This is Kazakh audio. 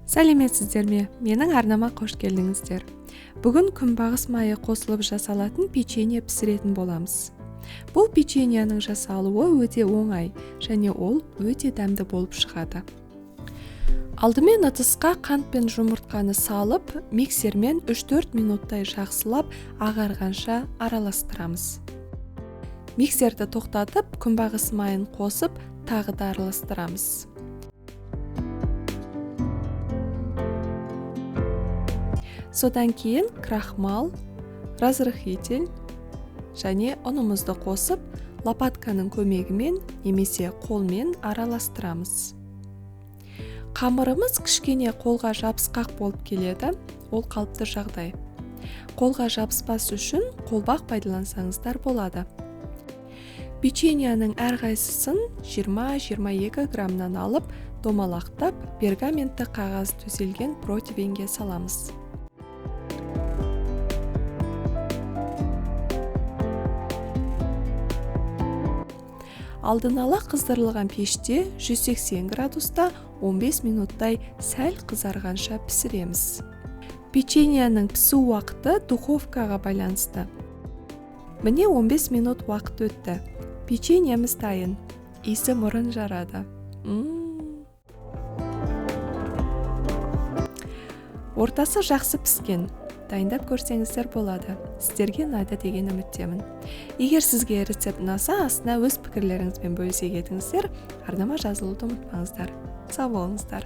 Сәлеметсіздер ме? Менің арнама қош келдіңіздер. Бүгін күнбағыс майы қосылып жасалатын печенье пісіретін боламыз. Бұл печеньяның жасалуы өте оңай, және ол өте дәмді болып шығады. Алдымен ыдысқа қант пен жұмыртқаны салып, миксермен 3-4 минуттай жақсылап ағарғанша араластырамыз. Миксерді тоқтатып, күнбағыс майын қосып, тағы да араластырамыз. Содан кейін крахмал, разрыхитель және ұнымызды қосып, лопатканың көмегімен немесе қолмен араластырамыз. Қамырымыз кішкене қолға жабысқақ болып келеді, ол қалыпты жағдай. Қолға жабыспас үшін қолбақ пайдалансаңыздар болады. Печеньяның әрқайсысын 20-22 граммнан алып, домалақтап, пергаментті қағаз төселген противеньге саламыз. Алдын ала қыздырылған пеште 180 градуста 15 минуттай сәл қызарғанша пісіреміз. Печеньяның пісу уақыты духовкаға байланысты. Міне 15 минут уақыт өтті. Печеньеміз дайын. Иісі мұрын жарады. Ортасы жақсы піскен. Дайындап көрсеңіздер болады. Сіздерге ұнайды деген үміттемін. Егер сізге рецепт ұнаса, астына өз пікірлеріңізбен бөлісе кетіңіздер, арнама жазылуды ұмытпаңыздар. Сау болыңыздар.